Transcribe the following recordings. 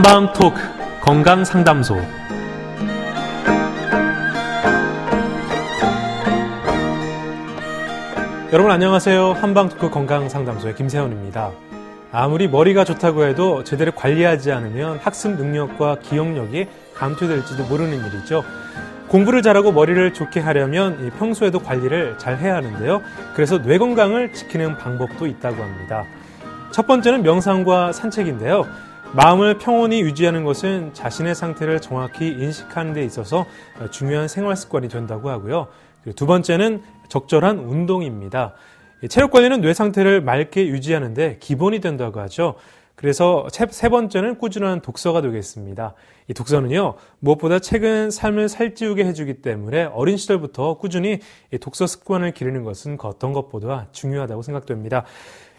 한방 토크 건강 상담소. 여러분 안녕하세요. 한방 토크 건강 상담소의 김세훈입니다. 아무리 머리가 좋다고 해도 제대로 관리하지 않으면 학습 능력과 기억력이 감퇴될지도 모르는 일이죠. 공부를 잘하고 머리를 좋게 하려면 평소에도 관리를 잘 해야 하는데요. 그래서 뇌 건강을 지키는 방법도 있다고 합니다. 첫 번째는 명상과 산책인데요. 마음을 평온히 유지하는 것은 자신의 상태를 정확히 인식하는 데 있어서 중요한 생활 습관이 된다고 하고요. 그리고 두 번째는 적절한 운동입니다. 체력 관리는 뇌 상태를 맑게 유지하는 데 기본이 된다고 하죠. 그래서 세 번째는 꾸준한 독서가 되겠습니다. 이 독서는요, 무엇보다 책은 삶을 살찌우게 해주기 때문에 어린 시절부터 꾸준히 독서 습관을 기르는 것은 어떤 것보다 중요하다고 생각됩니다.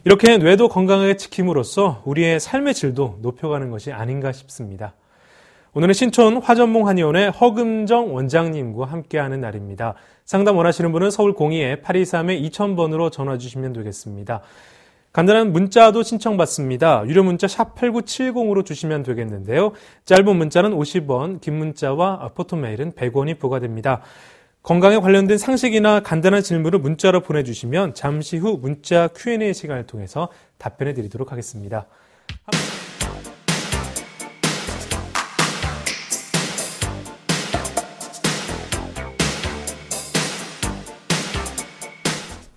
이렇게 뇌도 건강하게 지킴으로써 우리의 삶의 질도 높여가는 것이 아닌가 싶습니다. 오늘은 신촌 화전몽 한의원의 허금정 원장님과 함께하는 날입니다. 상담 원하시는 분은 서울 02-823-2000번으로 전화 주시면 되겠습니다. 간단한 문자도 신청받습니다. 유료 문자 샵 8970으로 주시면 되겠는데요. 짧은 문자는 50원, 긴 문자와 포토메일은 100원이 부과됩니다. 건강에 관련된 상식이나 간단한 질문을 문자로 보내주시면 잠시 후 문자 Q&A 시간을 통해서 답변해 드리도록 하겠습니다.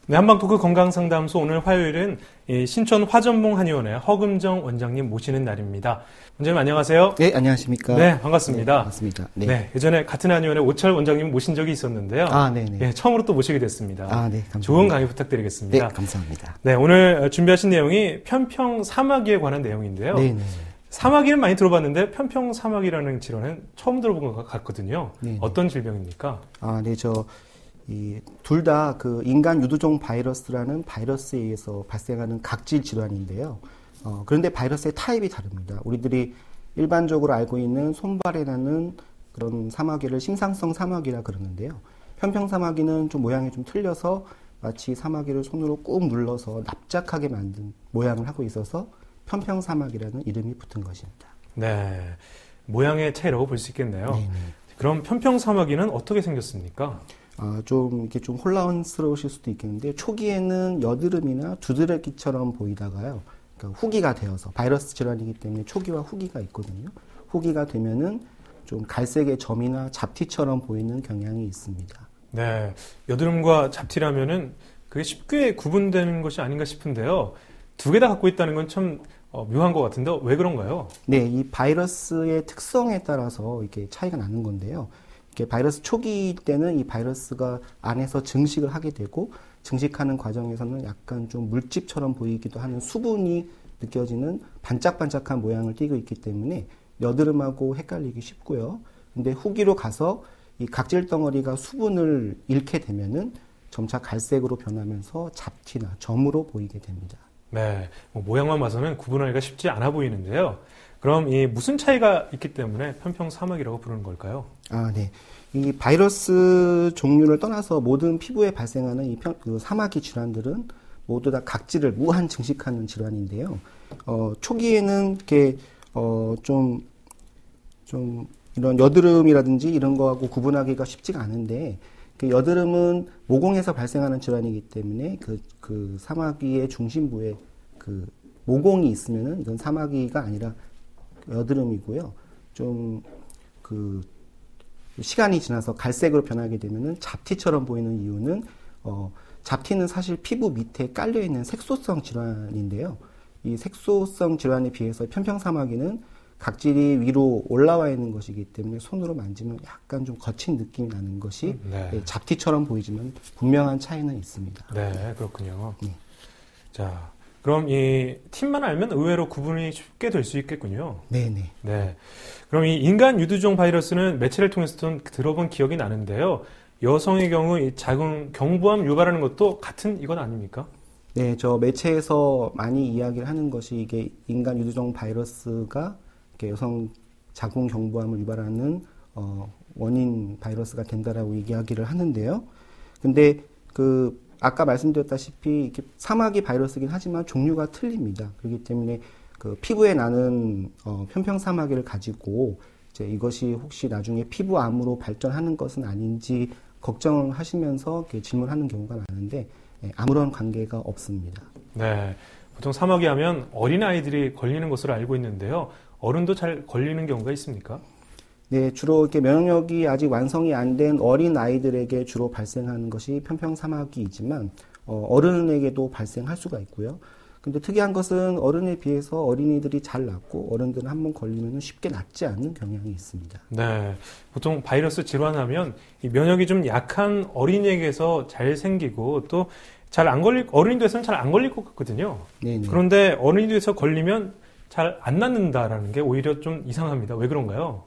네, 한방토크 건강상담소 오늘 화요일은 신촌 화전몽 한의원의 허금정 원장님 모시는 날입니다. 원장님 안녕하세요. 네, 안녕하십니까. 네, 반갑습니다. 네, 반갑습니다. 네. 네, 예전에 같은 한의원의 오철 원장님 모신 적이 있었는데요. 네네. 네, 처음으로 또 모시게 됐습니다. 네, 감사합니다. 좋은 강의 부탁드리겠습니다. 네, 감사합니다. 네, 오늘 준비하신 내용이 편평사마귀에 관한 내용인데요. 네네. 사마귀는 많이 들어봤는데 편평사마귀라는 질환은 처음 들어본 것 같거든요. 네네. 어떤 질병입니까? 네, 둘 다 그 인간 유두종 바이러스라는 바이러스에 의해서 발생하는 각질 질환인데요. 그런데 바이러스의 타입이 다릅니다. 우리들이 일반적으로 알고 있는 손발에 나는 그런 사마귀를 심상성 사마귀라 그러는데요. 편평사마귀는 좀 모양이 좀 틀려서 마치 사마귀를 손으로 꾹 눌러서 납작하게 만든 모양을 하고 있어서 편평사마귀라는 이름이 붙은 것입니다. 네, 모양의 차이라고 볼 수 있겠네요. 네네. 그럼 편평사마귀는 어떻게 생겼습니까? 이렇게 좀 혼란스러우실 수도 있겠는데, 초기에는 여드름이나 두드러기처럼 보이다가요, 그러니까 후기가 되어서, 바이러스 질환이기 때문에 초기와 후기가 있거든요. 후기가 되면은 좀 갈색의 점이나 잡티처럼 보이는 경향이 있습니다. 네. 여드름과 잡티라면은 그게 쉽게 구분되는 것이 아닌가 싶은데요. 두 개 다 갖고 있다는 건 참 묘한 것 같은데, 왜 그런가요? 네. 이 바이러스의 특성에 따라서 이렇게 차이가 나는 건데요. 이렇게 바이러스 초기 때는 이 바이러스가 안에서 증식을 하게 되고, 증식하는 과정에서는 약간 좀 물집처럼 보이기도 하는 수분이 느껴지는 반짝반짝한 모양을 띠고 있기 때문에 여드름하고 헷갈리기 쉽고요. 근데 후기로 가서 이 각질 덩어리가 수분을 잃게 되면은 점차 갈색으로 변하면서 잡티나 점으로 보이게 됩니다. 네. 모양만 봐서는 구분하기가 쉽지 않아 보이는데요. 그럼 이 무슨 차이가 있기 때문에 편평사마귀라고 부르는 걸까요? 네. 이 바이러스 종류를 떠나서 모든 피부에 발생하는 이 사마귀 질환들은 모두 다 각질을 무한 증식하는 질환인데요. 초기에는 이렇게 좀 이런 여드름이라든지 이런 거하고 구분하기가 쉽지가 않은데, 그 여드름은 모공에서 발생하는 질환이기 때문에 그 사마귀의 중심부에 그 모공이 있으면은 이건 사마귀가 아니라 여드름이고요. 좀 시간이 지나서 갈색으로 변하게 되면은 잡티처럼 보이는 이유는 잡티는 사실 피부 밑에 깔려 있는 색소성 질환인데요. 이 색소성 질환에 비해서 편평사마귀는 각질이 위로 올라와 있는 것이기 때문에 손으로 만지면 약간 좀 거친 느낌이 나는 것이 네. 잡티처럼 보이지만 분명한 차이는 있습니다. 네, 그렇군요. 네. 자, 그럼 이 팀만 알면 의외로 구분이 쉽게 될 수 있겠군요. 네네. 네. 그럼 이 인간 유두종 바이러스는 매체를 통해서 들어본 기억이 나는데요. 여성의 경우 이 작은 경부암 유발하는 것도 같은 이건 아닙니까? 네, 저 매체에서 많이 이야기를 하는 것이 이게 인간 유두종 바이러스가 이렇게 여성 자궁 경부암을 유발하는 원인 바이러스가 된다라고 이야기를 하는데요. 근데 아까 말씀드렸다시피 이렇게 사마귀 바이러스이긴 하지만 종류가 틀립니다. 그렇기 때문에 그 피부에 나는 편평사마귀를 가지고 이제 이것이 혹시 나중에 피부암으로 발전하는 것은 아닌지 걱정하시면서 이렇게 질문하는 경우가 많은데 아무런 관계가 없습니다. 네, 보통 사마귀 하면 어린아이들이 걸리는 것으로 알고 있는데요. 어른도 잘 걸리는 경우가 있습니까? 네, 주로 이렇게 면역력이 아직 완성이 안 된 어린 아이들에게 주로 발생하는 것이 편평사마귀이지만 어른에게도 발생할 수가 있고요. 근데 특이한 것은 어른에 비해서 어린이들이 잘 낫고 어른들은 한번 걸리면 쉽게 낫지 않는 경향이 있습니다. 네, 보통 바이러스 질환하면 이 면역이 좀 약한 어린이에게서 잘 생기고 또 잘 안 걸릴 어린이들에서는 잘 안 걸릴 것 같거든요. 네네. 그런데 어린이들에서 걸리면 잘 안 낫는다라는 게 오히려 좀 이상합니다. 왜 그런가요?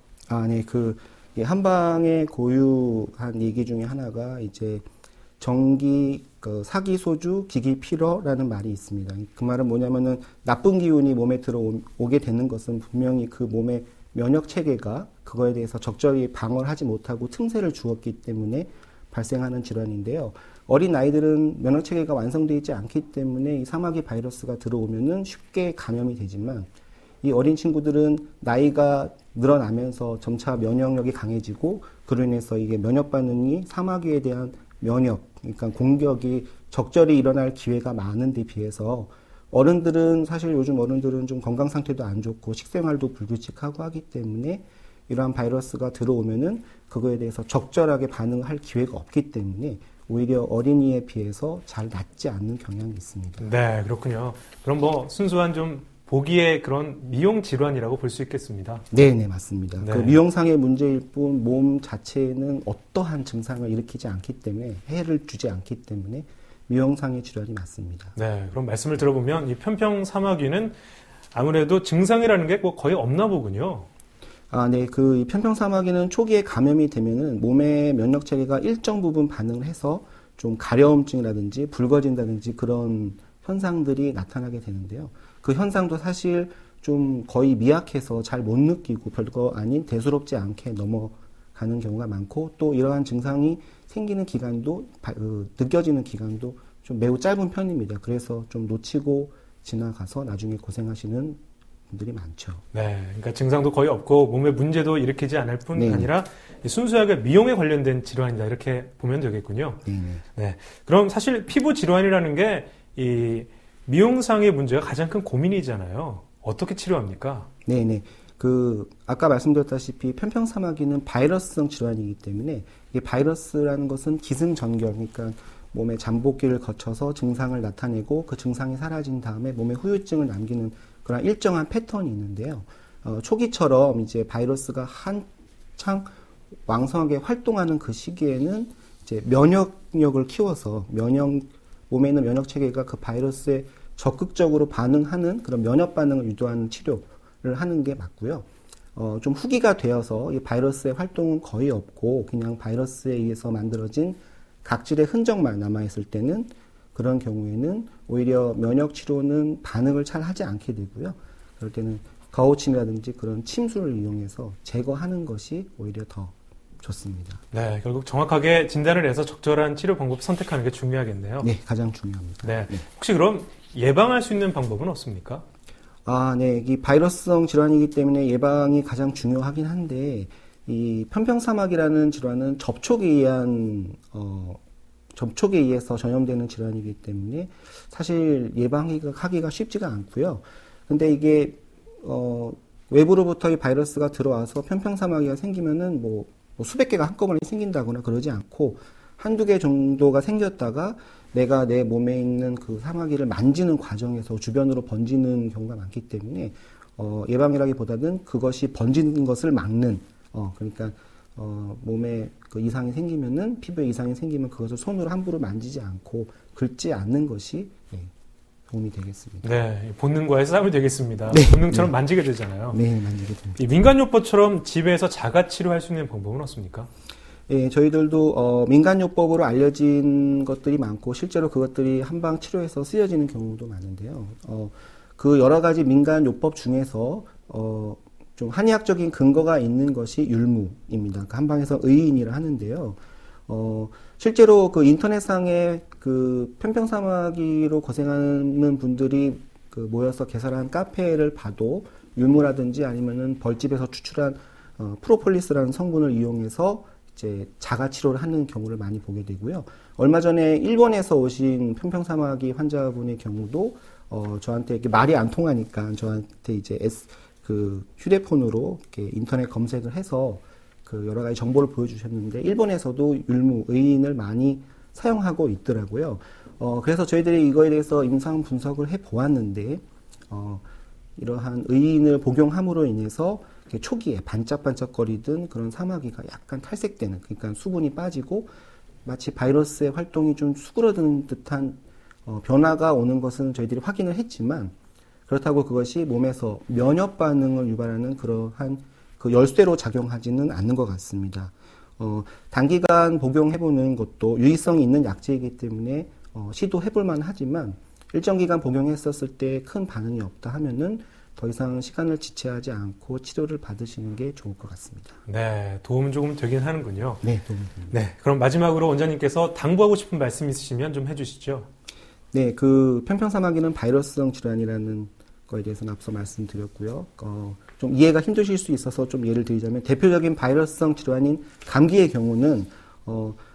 네, 한방에 고유한 얘기 중에 하나가 이제 사기 소주 기기 필어라는 말이 있습니다. 그 말은 뭐냐면은 나쁜 기운이 몸에 들어오게 되는 것은 분명히 그 몸의 면역 체계가 그거에 대해서 적절히 방어를 하지 못하고 틈새를 주었기 때문에 발생하는 질환인데요. 어린 아이들은 면역 체계가 완성되어 있지 않기 때문에 이 사마귀 바이러스가 들어오면은 쉽게 감염이 되지만 이 어린 친구들은 나이가 늘어나면서 점차 면역력이 강해지고 그로 인해서 이게 면역 반응이 사마귀에 대한 그러니까 공격이 적절히 일어날 기회가 많은 데 비해서 사실 요즘 어른들은 좀 건강 상태도 안 좋고 식생활도 불규칙하고 하기 때문에 이러한 바이러스가 들어오면은 그거에 대해서 적절하게 반응할 기회가 없기 때문에 오히려 어린이에 비해서 잘 낫지 않는 경향이 있습니다. 네, 그렇군요. 그럼 순수한 좀 보기에 그런 미용 질환이라고 볼 수 있겠습니다. 네, 맞습니다. 네. 그 미용상의 문제일 뿐 몸 자체에는 어떠한 증상을 일으키지 않기 때문에 해를 주지 않기 때문에 미용상의 질환이 맞습니다. 네, 그럼 말씀을 들어보면 이 편평사마귀는 아무래도 증상이라는 게 거의 없나 보군요. 네, 이 편평사마귀는 초기에 감염이 되면은 몸의 면역 체계가 일정 부분 반응을 해서 좀 가려움증이라든지 붉어진다든지 그런 현상들이 나타나게 되는데요. 그 현상도 사실 좀 거의 미약해서 잘 못 느끼고 별거 아닌 대수롭지 않게 넘어가는 경우가 많고 또 이러한 증상이 생기는 기간도 느껴지는 기간도 좀 매우 짧은 편입니다. 그래서 좀 놓치고 지나가서 나중에 고생하시는 분들이 많죠. 네, 그러니까 증상도 거의 없고 몸에 문제도 일으키지 않을 뿐 네. 아니라 순수하게 미용에 관련된 질환이다 이렇게 보면 되겠군요. 네, 그럼 사실 피부 질환이라는 게 이 미용상의 문제가 가장 큰 고민이잖아요. 어떻게 치료합니까? 네네. 아까 말씀드렸다시피 편평사마귀는 바이러스성 질환이기 때문에 이게 바이러스라는 것은 기승전결, 그러니까 몸의 잠복기를 거쳐서 증상을 나타내고 그 증상이 사라진 다음에 몸에 후유증을 남기는 그런 일정한 패턴이 있는데요. 초기처럼 이제 바이러스가 한창 왕성하게 활동하는 그 시기에는 이제 면역력을 키워서 몸에 있는 면역 체계가 그 바이러스에 적극적으로 반응하는 그런 면역 반응을 유도하는 치료를 하는 게 맞고요. 좀 후기가 되어서 이 바이러스의 활동은 거의 없고 그냥 바이러스에 의해서 만들어진 각질의 흔적만 남아있을 때는 그런 경우에는 오히려 면역 치료는 반응을 잘 하지 않게 되고요. 그럴 때는 거우침이라든지 그런 침수를 이용해서 제거하는 것이 오히려 더 좋습니다. 네, 결국 정확하게 진단을 해서 적절한 치료 방법 선택하는 게 중요하겠네요. 네, 가장 중요합니다. 네. 혹시 그럼 예방할 수 있는 방법은 없습니까? 네, 이 바이러스성 질환이기 때문에 예방이 가장 중요하긴 한데 이 편평사마귀라는 질환은 접촉에 의해서 전염되는 질환이기 때문에 사실 예방하기가 쉽지가 않고요. 근데 이게 외부로부터 이 바이러스가 들어와서 편평사마귀가 생기면은 수백 개가 한꺼번에 생긴다거나 그러지 않고 한두 개 정도가 생겼다가 내가 내 몸에 있는 그 사마귀를 만지는 과정에서 주변으로 번지는 경우가 많기 때문에 예방이라기보다는 그것이 번지는 것을 막는 그러니까 몸에 그 이상이 생기면은 피부에 이상이 생기면 그것을 손으로 함부로 만지지 않고 긁지 않는 것이 도움이 되겠습니다. 네, 본능과의 싸움이 되겠습니다. 네, 본능처럼 만지게 되잖아요. 네, 만지게 됩니다. 이 민간요법처럼 집에서 자가 치료할 수 있는 방법은 없습니까? 예, 저희들도 민간요법으로 알려진 것들이 많고 실제로 그것들이 한방 치료에서 쓰여지는 경우도 많은데요. 그 여러 가지 민간요법 중에서 좀 한의학적인 근거가 있는 것이 율무입니다. 그 한방에서 의인이라 하는데요. 실제로 그 인터넷상에 그 편평사마귀로 고생하는 분들이 그 모여서 개설한 카페를 봐도 율무라든지 아니면은 벌집에서 추출한 프로폴리스라는 성분을 이용해서 이제 자가 치료를 하는 경우를 많이 보게 되고요. 얼마 전에 일본에서 오신 편평사마귀 환자분의 경우도 저한테 이렇게 말이 안 통하니까 저한테 이제 그 휴대폰으로 이렇게 인터넷 검색을 해서 그 여러 가지 정보를 보여주셨는데 일본에서도 율무 의인을 많이 사용하고 있더라고요. 그래서 저희들이 이거에 대해서 임상 분석을 해 보았는데 이러한 의인을 복용함으로 인해서 초기에 반짝반짝거리던 그런 사마귀가 약간 탈색되는, 그러니까 수분이 빠지고 마치 바이러스의 활동이 좀 수그러드는 듯한 변화가 오는 것은 저희들이 확인을 했지만 그렇다고 그것이 몸에서 면역 반응을 유발하는 그러한 그 열쇠로 작용하지는 않는 것 같습니다. 단기간 복용해보는 것도 유의성이 있는 약제이기 때문에 시도해볼만 하지만 일정 기간 복용했었을 때 큰 반응이 없다 하면은 더 이상 시간을 지체하지 않고 치료를 받으시는 게 좋을 것 같습니다. 네, 도움은 조금 되긴 하는군요. 네, 도움이 됩니다. 네, 그럼 마지막으로 원장님께서 당부하고 싶은 말씀 있으시면 좀 해주시죠. 네, 그 편평사마귀는 바이러스성 질환이라는 거에 대해서는 앞서 말씀드렸고요. 좀 이해가 힘드실 수 있어서 좀 예를 드리자면 대표적인 바이러스성 질환인 감기의 경우는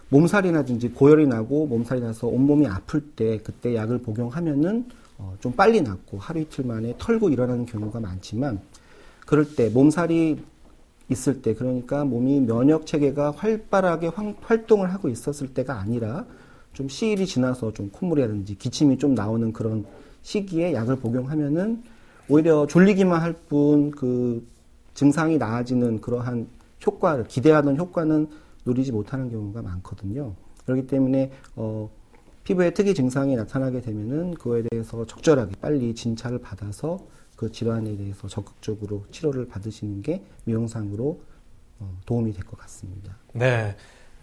몸살이라든지 고열이 나고 몸살이 나서 온몸이 아플 때 그때 약을 복용하면은 좀 빨리 낫고 하루 이틀 만에 털고 일어나는 경우가 많지만 그럴 때 몸살이 있을 때 그러니까 몸이 면역 체계가 활발하게 활동을 하고 있었을 때가 아니라 좀 시일이 지나서 좀 콧물이라든지 기침이 좀 나오는 그런 시기에 약을 복용하면은 오히려 졸리기만 할 뿐 그 증상이 나아지는 그러한 효과를 기대하던 효과는 누리지 못하는 경우가 많거든요. 그렇기 때문에 피부에 특이 증상이 나타나게 되면은 그거에 대해서 적절하게 빨리 진찰을 받아서 그 질환에 대해서 적극적으로 치료를 받으시는 게 미용상으로 도움이 될 것 같습니다. 네.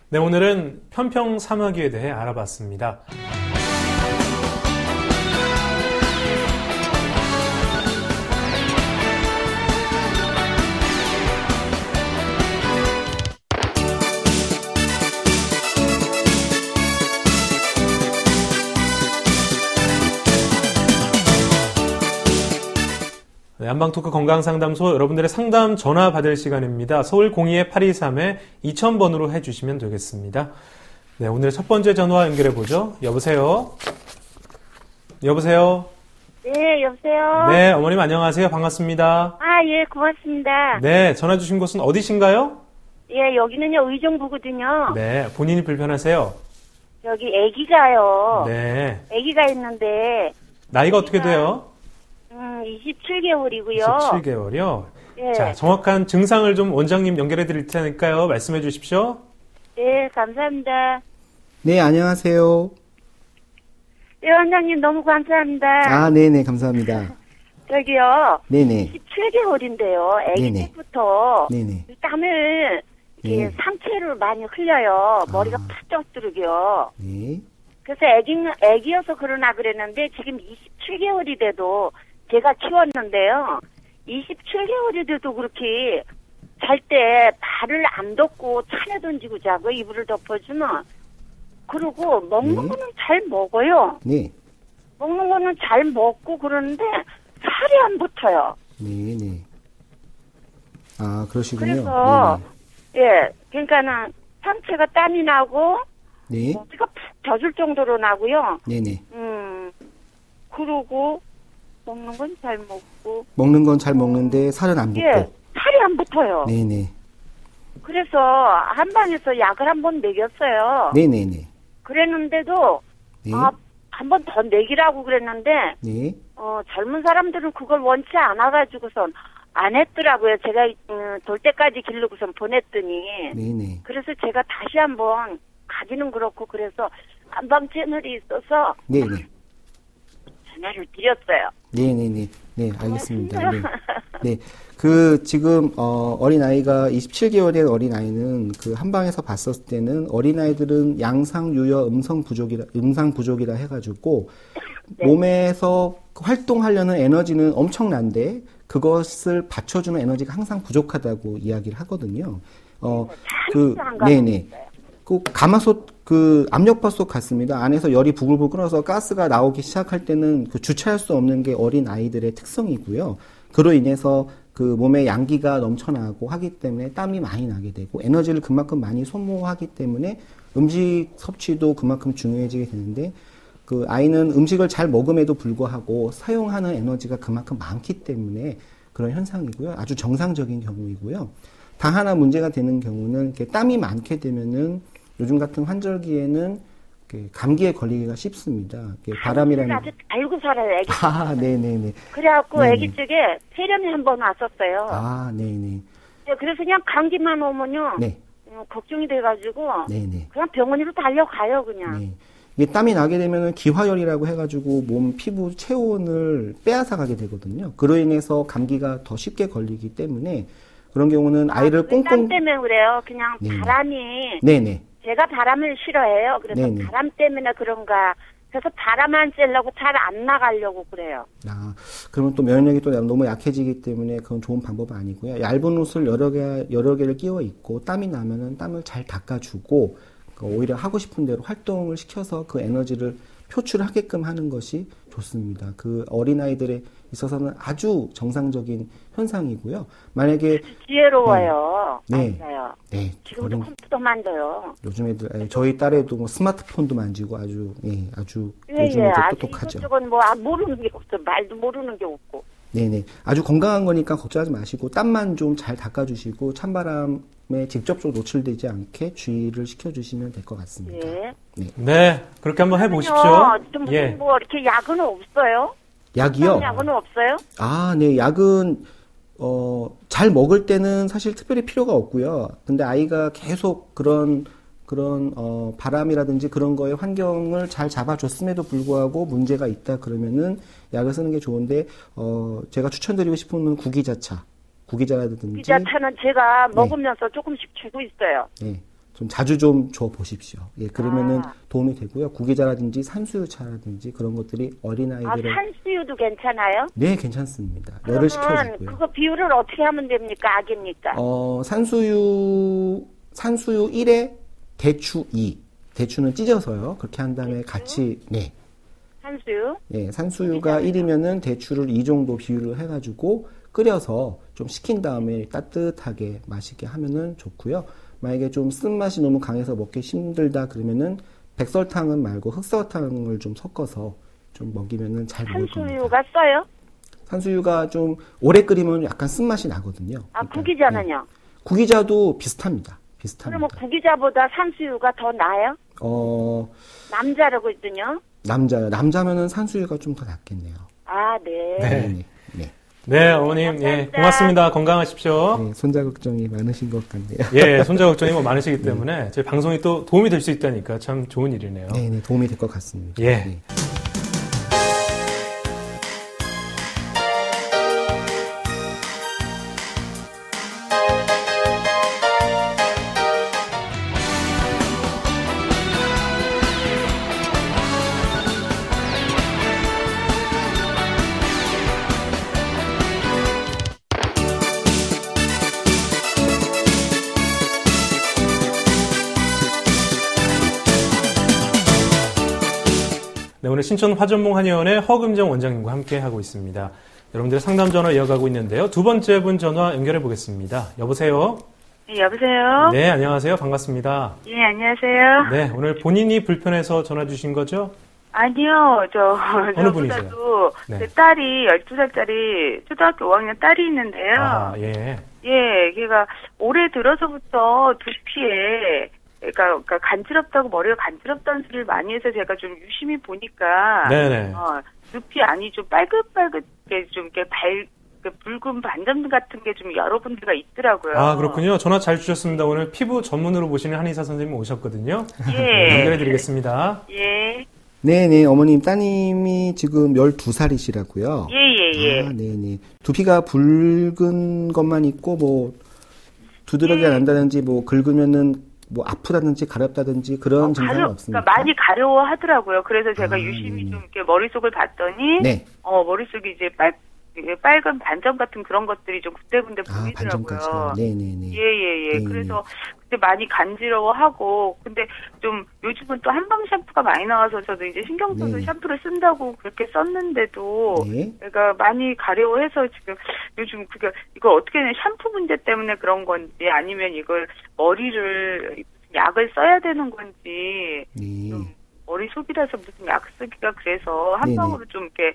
네, 오늘은 편평사마귀에 대해 알아봤습니다. 네, 한방토크 건강상담소 여러분들의 상담 전화 받을 시간입니다. 서울 02-823-2000번으로 해주시면 되겠습니다. 네, 오늘 첫 번째 전화 연결해보죠. 여보세요? 여보세요? 네, 여보세요? 네, 어머님 안녕하세요. 반갑습니다. 아, 예, 고맙습니다. 네, 전화 주신 곳은 어디신가요? 예, 여기는요, 의정부거든요. 네, 본인이 불편하세요? 여기 아기가요. 네. 아기가 있는데. 나이가 어떻게 돼요? 27개월이고요. 27개월이요? 예. 자, 정확한 증상을 좀 원장님 연결해 드릴 테니까요. 말씀해 주십시오. 네, 감사합니다. 네, 안녕하세요. 네, 원장님 너무 감사합니다. 아, 네네, 감사합니다. 저기요. 네네. 17개월인데요. 아기 네네. 때부터 네네. 땀을 이렇게 네. 상체를 많이 흘려요. 머리가 푹 뜨르고요. 네. 그래서 애기여서 그러나 그랬는데 지금 27개월이 돼도 제가 키웠는데요. 27개월이 돼도 그렇게 잘 때 발을 안 덮고 찬에 던지고 자고 이불을 덮어주면 그리고 먹는 네. 거는 잘 먹어요. 네. 먹는 거는 잘 먹고 그러는데 살이 안 붙어요. 네네. 아, 그러시군요. 그래서 예, 그러니까는 상체가 땀이 나고 네네. 머리가 푹 젖을 정도로 나고요. 네네. 그러고 먹는 건 잘 먹고 먹는 건 잘 먹는데 살은 안 붙고. 예, 살이 안 붙어요. 네네. 그래서 한방에서 약을 한 번 먹였어요. 네네네. 그랬는데도 네. 한 번 더 먹이라고 그랬는데 네. 젊은 사람들은 그걸 원치 않아가지고선 안 했더라고요. 제가 돌 때까지 기르고선 보냈더니 네네. 그래서 제가 다시 한번 가기는 그렇고 그래서 한방 채널이 있어서 네네. 전화를 드렸어요. 네네네. 네, 알겠습니다. 네. 네. 그, 지금, 어린아이가 27개월 된 어린아이는 그 한방에서 봤었을 때는 어린아이들은 양상, 유여, 음상 부족이라 해가지고 네. 몸에서 활동하려는 에너지는 엄청난데 그것을 받쳐주는 에너지가 항상 bu족하다고 이야기를 하거든요. 네네. 그 그 압력밥솥 같습니다. 안에서 열이 부글부글 끓어서 가스가 나오기 시작할 때는 그 주체할 수 없는 게 어린 아이들의 특성이고요. 그로 인해서 그 몸에 양기가 넘쳐나고 하기 때문에 땀이 많이 나게 되고 에너지를 그만큼 많이 소모하기 때문에 음식 섭취도 그만큼 중요해지게 되는데 그 아이는 음식을 잘 먹음에도 불구하고 사용하는 에너지가 그만큼 많기 때문에 그런 현상이고요. 아주 정상적인 경우이고요. 단 하나 문제가 되는 경우는 이렇게 땀이 많게 되면은 요즘 같은 환절기에는 감기에 걸리기가 쉽습니다. 바람이라는 아주 알고 살아요, 애기. 아, 네네네. 그래갖고 네네. 애기 쪽에 폐렴이 한 번 왔었어요. 아, 네네. 그래서 그냥 감기만 오면요. 네. 걱정이 돼가지고 네네. 그냥 병원으로 달려가요, 그냥. 네. 이게 땀이 나게 되면은 기화열이라고 해가지고 몸 피부 체온을 빼앗아 가게 되거든요. 그로 인해서 감기가 더 쉽게 걸리기 때문에 그런 경우는 아이를 땀 꽁꽁 때문에 그래요. 그냥 네. 바람이 네네. 제가 바람을 싫어해요. 그래서 네네. 바람 때문에 그런가. 그래서 바람 안 쐬려고 잘 안 나가려고 그래요. 아, 그러면 또 면역력이 또 너무 약해지기 때문에 그건 좋은 방법은 아니고요. 얇은 옷을 여러 개를 끼워 입고 땀이 나면은 땀을 잘 닦아주고 오히려 하고 싶은 대로 활동을 시켜서 그 에너지를 표출하게끔 하는 것이 좋습니다. 그 어린아이들에 있어서는 아주 정상적인 현상이고요. 만약에 지혜로워요. 네. 맞아요. 네, 지금도 컴퓨터 만져요. 요즘 애들 저희 딸애도 뭐 스마트폰도 만지고 아주 아주 예, 요즘 예. 애들 아주 똑똑하죠. 이것저것 뭐 모르는 게 없어. 말도 모르는 게 없고. 네네. 아주 건강한 거니까 걱정하지 마시고 땀만 좀 잘 닦아주시고 찬바람에 직접적으로 노출되지 않게 주의를 시켜주시면 될 것 같습니다. 예. 네, 그렇게 한번 해보십시오. 좀 예. 뭐 이렇게 약은 없어요? 약이요? 약은 없어요? 아, 네. 약은 잘 먹을 때는 사실 특별히 필요가 없고요. 근데 아이가 계속 그런 바람이라든지 그런 거에 환경을 잘 잡아줬음에도 불구하고 문제가 있다 그러면은 약을 쓰는 게 좋은데, 제가 추천드리고 싶은 건 구기자라든지. 기자차는 제가 먹으면서 조금씩 주고 있어요. 네. 좀 자주 좀 줘 보십시오. 예, 그러면은 아. 도움이 되고요. 구기자라든지 산수유차라든지 그런 것들이 어린아이들의. 산수유도 괜찮아요? 네, 괜찮습니다. 열을 그러면 식혀주고요. 그거 비율을 어떻게 하면 됩니까? 악입니까? 산수유 1에 대추 2. 대추는 찢어서요. 그렇게 한 다음에 같이, 네. 산수유? 예, 산수유가 1이면은 대추를 2 정도 비율을 해가지고 끓여서 좀 식힌 다음에 따뜻하게 마시게 하면은 좋고요. 만약에 좀 쓴맛이 너무 강해서 먹기 힘들다 그러면은 백설탕은 말고 흑설탕을 좀 섞어서 좀 먹이면은 잘 먹을 겁니다. 산수유가 써요? 산수유가 좀 오래 끓이면 약간 쓴맛이 나거든요. 아, 그러니까, 구기자는요? 네. 구기자도 비슷합니다. 그러면 구기자보다 산수유가 더 나아요? 남자라고 했더니요? 남자요. 남자면은 산수유가 좀 더 낫겠네요. 아, 네. 네. 네. 네, 어머님, 예, 고맙습니다. 건강하십시오. 네, 손자 걱정이 많으신 것 같네요. 예, 손자 걱정이 뭐 많으시기 때문에 제 방송이 또 도움이 될 수 있다니까 참 좋은 일이네요. 네, 네, 도움이 될 것 같습니다. 예. 네. 네, 오늘 신촌 화전몽 한의원의 허금정 원장님과 함께 하고 있습니다. 여러분들의 상담 전화 이어가고 있는데요. 두 번째 분 전화 연결해 보겠습니다. 여보세요? 네, 여보세요? 네, 안녕하세요. 반갑습니다. 예, 안녕하세요. 네, 오늘 본인이 불편해서 전화 주신 거죠? 아니요, 어느 분이세요? 저보다도 네. 제 딸이 12살짜리 초등학교 5학년 딸이 있는데요. 아, 예. 예, 걔가 올해 들어서부터 두피에 그러니까 간지럽다고 머리가 간지럽다는 소리를 많이 해서 제가 좀 유심히 보니까 네네. 두피 안이 좀 빨갛게 좀 이렇게 붉은 반점 같은 게 좀 여러 군데가 있더라고요. 아, 그렇군요. 전화 잘 주셨습니다. 오늘 피부 전문으로 보시는 한의사 선생님 오셨거든요. 예. 연결해 드리겠습니다. 예. 네네, 어머님, 따님이 지금 12살이시라고요? 예. 아, 네네. 두피가 붉은 것만 있고, 뭐, 두드러기가 난다든지, 뭐, 긁으면은, 뭐, 아프다든지, 가렵다든지, 그런 증상은 없습니까? 그러니까 많이 가려워 하더라고요. 그래서 제가 아, 유심히 네네. 좀 이렇게 머릿속을 봤더니, 네. 머릿속이 이제 빨간 반점 같은 그런 것들이 좀 군데군데 보이더라고요. 반점까지. 네네네. 예. 그래서 그때 많이 간지러워하고, 근데 좀 요즘은 또 한방 샴푸가 많이 나와서 저도 이제 신경 써서 네. 샴푸를 쓴다고 그렇게 썼는데도 네. 내가 많이 가려워해서 지금 요즘 이걸 어떻게 해야 샴푸 문제 때문에 그런 건지 아니면 이걸 머리를 약을 써야 되는 건지 네. 좀 머리 속이라서 무슨 약 쓰기가 그래서 한 네네. 방으로 좀 이렇게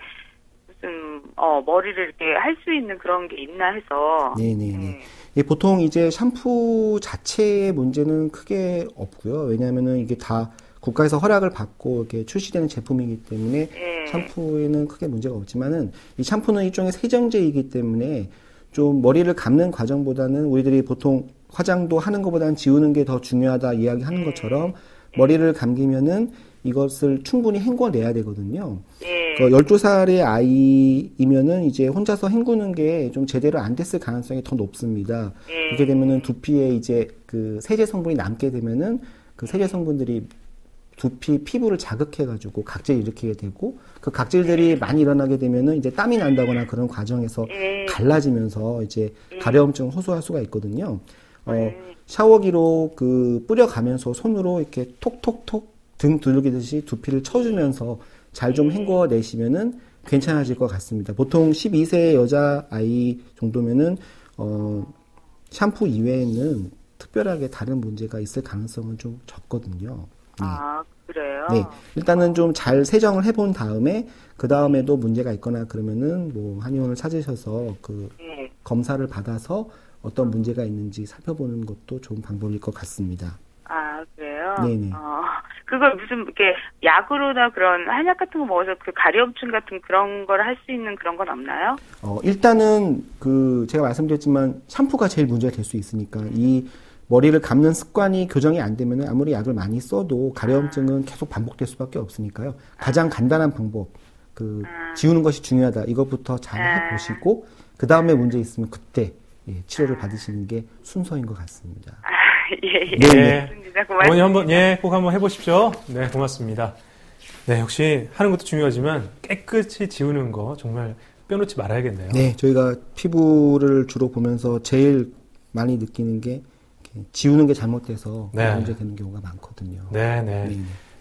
무슨 머리를 이렇게 할 수 있는 그런 게 있나 해서 네네네. 네. 예, 보통 이제 샴푸 자체의 문제는 크게 없고요. 왜냐하면은 이게 다 국가에서 허락을 받고 이렇게 출시되는 제품이기 때문에 네. 샴푸에는 크게 문제가 없지만은 이 샴푸는 일종의 세정제이기 때문에 좀 머리를 감는 과정보다는 우리들이 보통 화장도 하는 것보다는 지우는 게 더 중요하다 이야기하는 것처럼 머리를 감기면은 이것을 충분히 헹궈내야 되거든요. 네. 12살의 아이이면은 이제 혼자서 헹구는 게 좀 제대로 안 됐을 가능성이 더 높습니다. 네. 이렇게 되면은 두피에 이제 그 세제 성분이 남게 되면은 그 세제 성분들이 두피 피부를 자극해가지고 각질을 일으키게 되고 그 각질들이 많이 일어나게 되면은 이제 땀이 난다거나 그런 과정에서 갈라지면서 이제 가려움증을 호소할 수가 있거든요. 샤워기로 그 뿌려가면서 손으로 이렇게 톡톡톡 등 두들기듯이 두피를 쳐주면서 잘 좀 헹궈 내시면은 괜찮아질 것 같습니다. 보통 12세 여자 아이 정도면은 샴푸 이외에는 특별하게 다른 문제가 있을 가능성은 좀 적거든요. 네. 아, 그래요? 네. 일단은 좀 잘 세정을 해본 다음에 그 다음에도 문제가 있거나 그러면은 뭐 한의원을 찾으셔서 그 네. 검사를 받아서 어떤 문제가 있는지 살펴보는 것도 좋은 방법일 것 같습니다. 아, 그래요? 네네. 그걸 무슨 이렇게 약으로나 그런 한약 같은 거 먹어서 그 가려움증 같은 그런 걸 할 수 있는 그런 건 없나요? 일단은 그 제가 말씀드렸지만 샴푸가 제일 문제가 될 수 있으니까 이 머리를 감는 습관이 교정이 안 되면 아무리 약을 많이 써도 가려움증은 계속 반복될 수밖에 없으니까요. 가장 간단한 방법, 지우는 것이 중요하다. 이것부터 잘 해보시고 그 다음에 문제 있으면 그때 치료를 받으시는 게 순서인 것 같습니다. 예. 네. 고맙습니다. 어머니 꼭 한번 해보십시오. 네, 고맙습니다. 네, 역시 하는 것도 중요하지만 깨끗이 지우는 거 정말 빼놓지 말아야겠네요. 네, 저희가 피부를 주로 보면서 제일 많이 느끼는 게 지우는 게 잘못돼서 문제되는 경우가 많거든요. 네.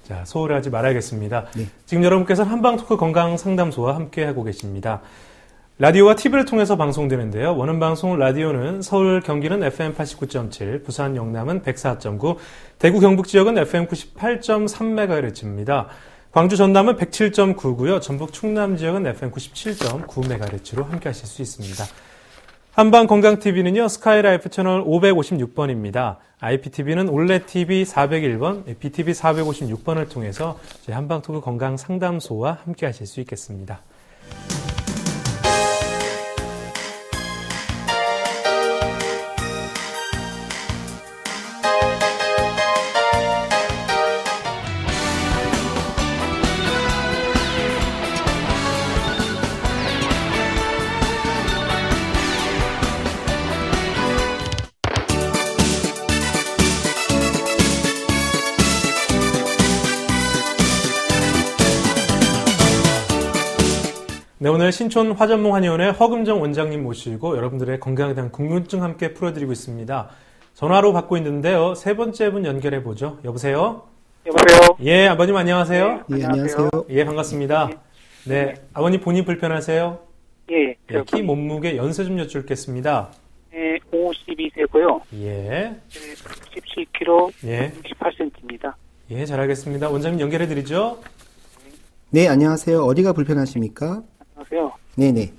자, 소홀하지 말아야겠습니다. 네. 지금 여러분께서는 한방토크 건강상담소와 함께하고 계십니다. 라디오와 TV를 통해서 방송되는데요. 원음 방송 라디오는 서울, 경기는 FM 89.7, 부산, 영남은 104.9, 대구, 경북 지역은 FM 98.3MHz입니다. 광주, 전남은 107.9고요. 전북, 충남 지역은 FM 97.9MHz로 함께하실 수 있습니다. 한방건강TV는요. 스카이라이프 채널 556번입니다. IPTV는 올레TV 401번, BTV 456번을 통해서 저희 한방토크 건강상담소와 함께하실 수 있겠습니다. 네, 오늘 신촌 화전몽 한의원의 허금정 원장님 모시고 여러분들의 건강에 대한 궁금증 함께 풀어드리고 있습니다. 전화로 받고 있는데요. 세 번째 분 연결해 보죠. 여보세요? 여보세요? 예, 아버님 안녕하세요? 예, 안녕하세요. 예, 반갑습니다. 네, 아버님 본인 불편하세요? 예. 네, 키, 몸무게, 연세 좀 여쭙겠습니다. 예, 52세고요. 예. 17kg, 예. 68cm입니다. 예, 잘 알겠습니다. 원장님 연결해 드리죠. 네, 안녕하세요. 어디가 불편하십니까? 안녕하세요. 네네.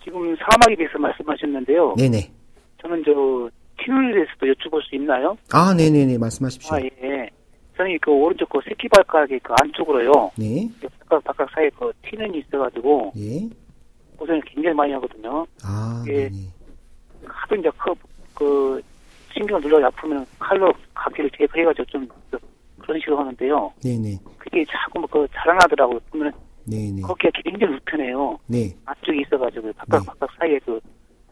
지금 사마귀에 대해서 말씀하셨는데요. 네네. 저는 티눈에 대해서도 여쭤볼 수 있나요? 아, 네네네. 말씀하십시오. 아, 예. 저는 그 오른쪽 그 새끼발가락의 그 안쪽으로요. 네. 바깥 사이에 그 티눈이 있어가지고 예. 고생을 굉장히 많이 하거든요. 아, 예. 네네. 하도 이제 그 신경을 눌러 아프면 칼로 각기를 제거해가지고 좀 그런 식으로 하는데요. 네네. 그게 자꾸 그 자라나더라고요. 보면 네네. 거기가 굉장히 불편해요. 네. 안쪽에 있어가지고 바깥 사이에 그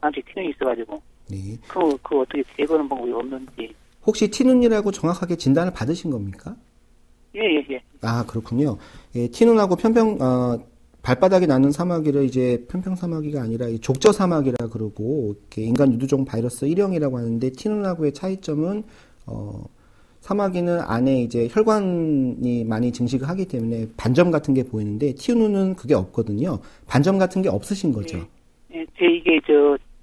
안쪽에 티눈이 있어가지고 네. 그 어떻게 제거하는 방법이 없는지. 혹시 티눈이라고 정확하게 진단을 받으신 겁니까? 예. 아, 그렇군요. 예, 티눈하고 발바닥에 나는 사마귀를 이제 편평사마귀가 아니라 이 족저사마귀라 그러고 이렇게 인간 유두종 바이러스 1형이라고 하는데 티눈하고의 차이점은 사마귀는 안에 이제 혈관이 많이 증식을 하기 때문에 반점 같은 게 보이는데 티눈은 그게 없거든요. 반점 같은 게 없으신 거죠. 네, 이게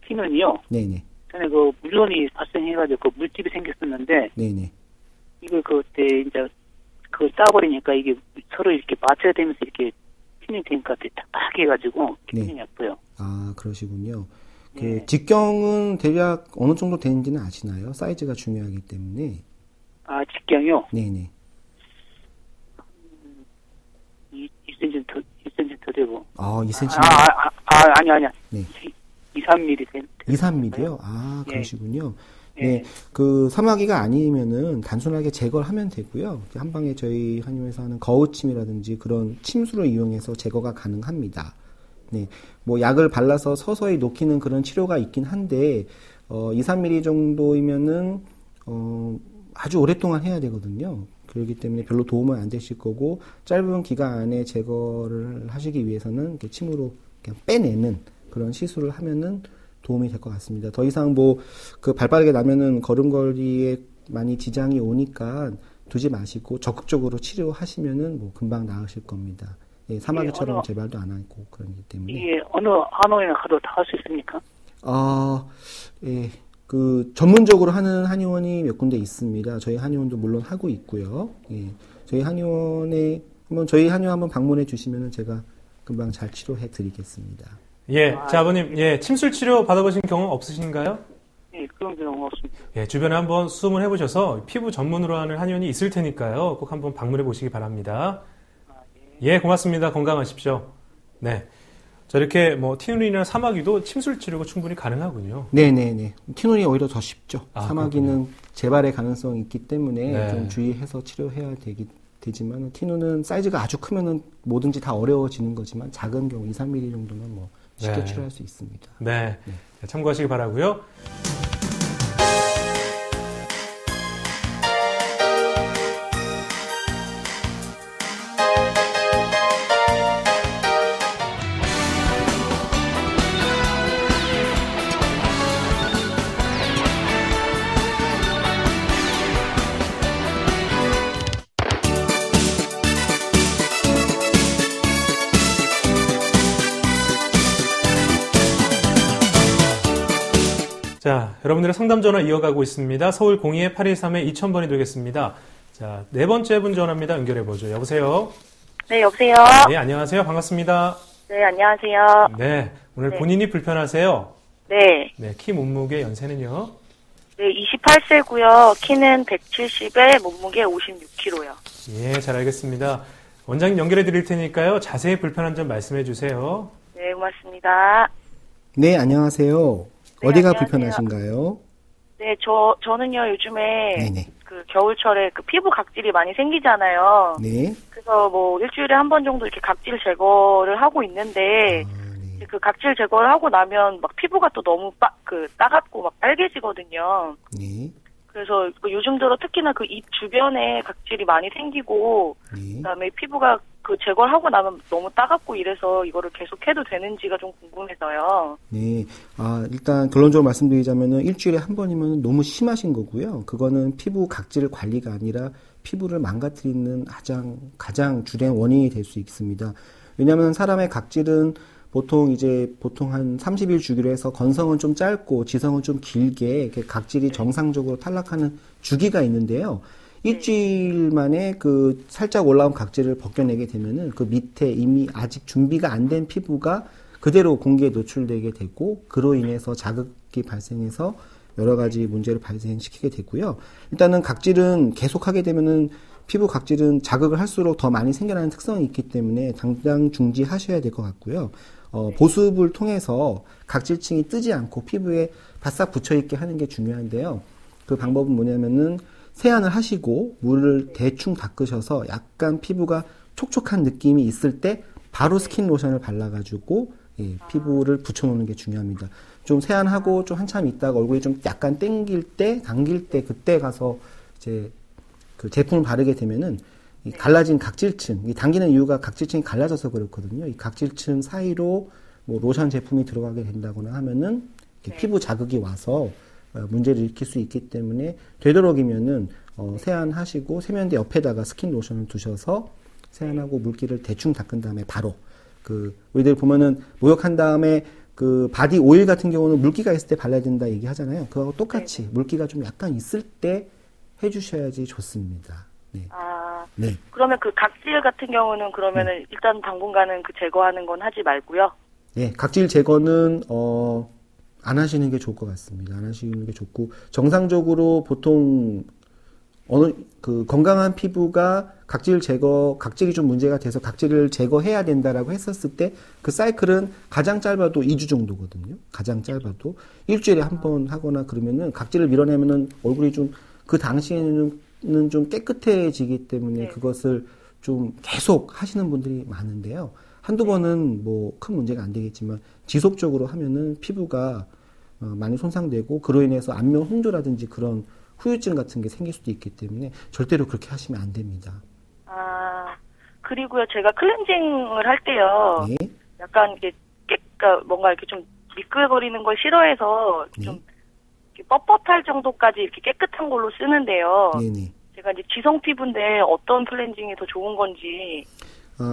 티눈이요. 네네. 전에 그 물론이 발생해가지고 그 물집이 생겼었는데. 네네. 이걸 그때 이제 그걸 따버리니까 이게 서로 이렇게 맞춰야 되면서 이렇게 튜닝 되니까 딱 해가지고 기분이 나빠요. 아, 그러시군요. 그 직경은 대략 어느 정도 되는지는 아시나요? 사이즈가 중요하기 때문에. 아, 직경이요? 네네. 2cm 더 되고. 아, 2cm? 아니야. 네. 2, 3mm 된. 2, 3mm요? 아, 그러시군요. 네. 그 사마귀가 아니면은 단순하게 제거를 하면 되고요. 한 방에 저희 한의원에서 하는 거우침이라든지 그런 침수를 이용해서 제거가 가능합니다. 네. 뭐 약을 발라서 서서히 녹이는 그런 치료가 있긴 한데 2, 3mm 정도이면은 아주 오랫동안 해야 되거든요. 그렇기 때문에 별로 도움은 안 되실 거고 짧은 기간 안에 제거를 하시기 위해서는 이렇게 침으로 그냥 빼내는 그런 시술을 하면은 도움이 될 것 같습니다. 더 이상 그 발바닥에 나면은 걸음걸이에 많이 지장이 오니까 두지 마시고 적극적으로 치료하시면은 금방 나으실 겁니다. 예, 사마귀처럼 재발도 안 하고 그러기 때문에. 이게 어느 한의원에 가도 다 할 수 있습니까? 예, 그 전문적으로 하는 한의원이 몇 군데 있습니다. 저희 한의원도 물론 하고 있고요. 예, 저희 한의원 한번 방문해 주시면은 제가 금방 잘 치료해 드리겠습니다. 예, 자, 아버님, 침술 치료 받아보신 경험 없으신가요? 예, 그런 경험 없습니다. 예, 주변에 한번 수소문 해보셔서 피부 전문으로 하는 한의원이 있을 테니까요. 꼭 한번 방문해 보시기 바랍니다. 예, 고맙습니다. 건강하십시오. 네. 자, 이렇게 티눈이나 사마귀도 침술 치료가 충분히 가능하군요. 네네네. 티눈이 오히려 더 쉽죠. 사마귀는 그렇군요. 재발의 가능성이 있기 때문에 네. 좀 주의해서 치료해야 되지만 티눈은 사이즈가 아주 크면은 뭐든지 다 어려워지는 거지만 작은 경우 2, 3mm 정도는 쉽게 치료할 수 있습니다. 네. 참고하시기 바라고요. 자, 여러분들의 상담 전화 이어가고 있습니다. 서울 02-823-2000번이 되겠습니다. 자, 네 번째 분 전화입니다. 연결해보죠. 여보세요? 네, 여보세요? 네, 안녕하세요. 반갑습니다. 네, 안녕하세요. 네, 오늘 본인이 불편하세요? 네. 네, 키, 몸무게, 연세는요? 네, 28세고요. 키는 170에 몸무게 56kg요. 예, 잘 알겠습니다. 원장님 연결해 드릴 테니까요. 자세히 불편한 점 말씀해 주세요. 네, 고맙습니다. 네, 안녕하세요. 네, 어디가 안녕하세요. 불편하신가요? 네, 저는요, 요즘에 네네. 그 겨울철에 그 피부 각질이 많이 생기잖아요. 네. 그래서 일주일에 한 번 정도 이렇게 각질 제거를 하고 있는데, 네. 그 각질 제거를 하고 나면 피부가 또 너무 따갑고 빨개지거든요. 네. 그래서 요즘 들어 특히나 그 입 주변에 각질이 많이 생기고, 네. 그다음에 피부가 그 제거를 하고 나면 너무 따갑고 이래서 이거를 계속 해도 되는지가 좀 궁금해서요. 네. 일단 결론적으로 말씀드리자면은 일주일에 한 번이면 너무 심하신 거고요. 그거는 피부 각질 관리가 아니라 피부를 망가뜨리는 가장 주된 원인이 될 수 있습니다. 왜냐하면 사람의 각질은 보통 한 30일 주기로 해서 건성은 좀 짧고 지성은 좀 길게 이렇게 각질이 정상적으로 탈락하는 주기가 있는데요. 일주일 만에 그 살짝 올라온 각질을 벗겨내게 되면은 그 밑에 이미 아직 준비가 안 된 피부가 그대로 공기에 노출되게 되고 그로 인해서 자극이 발생해서 여러 가지 문제를 발생시키게 되고요. 일단은 각질은 계속하게 되면은 피부 각질은 자극을 할수록 더 많이 생겨나는 특성이 있기 때문에 당장 중지하셔야 될 것 같고요. 보습을 통해서 각질층이 뜨지 않고 피부에 바싹 붙여있게 하는 게 중요한데요. 그 방법은 뭐냐면은 세안을 하시고 물을 대충 닦으셔서 약간 피부가 촉촉한 느낌이 있을 때 바로 스킨 로션을 발라가지고 피부를 붙여놓는 게 중요합니다. 좀 세안하고 좀 한참 있다가 얼굴이 좀 약간 당길 때 그때 가서 이제 그 제품을 바르게 되면은 이 갈라진 각질층, 이 당기는 이유가 각질층이 갈라져서 그렇거든요. 이 각질층 사이로 뭐 로션 제품이 들어가게 된다거나 하면은 피부 자극이 와서 문제를 일으킬 수 있기 때문에 되도록이면은 세안하시고 세면대 옆에다가 스킨 로션을 두셔서 세안하고 물기를 대충 닦은 다음에 바로 우리들 보면은 목욕한 다음에 바디 오일 같은 경우는 물기가 있을 때 발라야 된다 얘기하잖아요. 그거하고 똑같이 물기가 좀 약간 있을 때 해주셔야지 좋습니다. 네. 네. 그러면 각질 같은 경우는 그러면은 일단 당분간은 제거하는 건 하지 말고요. 네, 각질 제거는 안 하시는 게 좋을 것 같습니다. 안 하시는 게 좋고 정상적으로 보통 건강한 피부가 각질이 좀 문제가 돼서 각질을 제거해야 된다라고 했었을 때 그 사이클은 가장 짧아도 2주 정도거든요. 가장 짧아도 일주일에 한 번 하거나 그러면은 각질을 밀어내면은 얼굴이 좀 그 당시에는 좀 깨끗해지기 때문에 그것을 좀 계속 하시는 분들이 많은데요. 한두 번은 뭐 큰 문제가 안 되겠지만 지속적으로 하면은 피부가 많이 손상되고 그로 인해서 안면 홍조라든지 그런 후유증 같은 게 생길 수도 있기 때문에 절대로 그렇게 하시면 안 됩니다. 그리고요, 제가 클렌징을 할 때요, 네. 약간 뭔가 이렇게 좀 미끌거리는 걸 싫어해서 좀 이렇게 뻣뻣할 정도까지 이렇게 깨끗한 걸로 쓰는데요. 네네. 제가 이제 지성 피부인데 어떤 클렌징이 더 좋은 건지.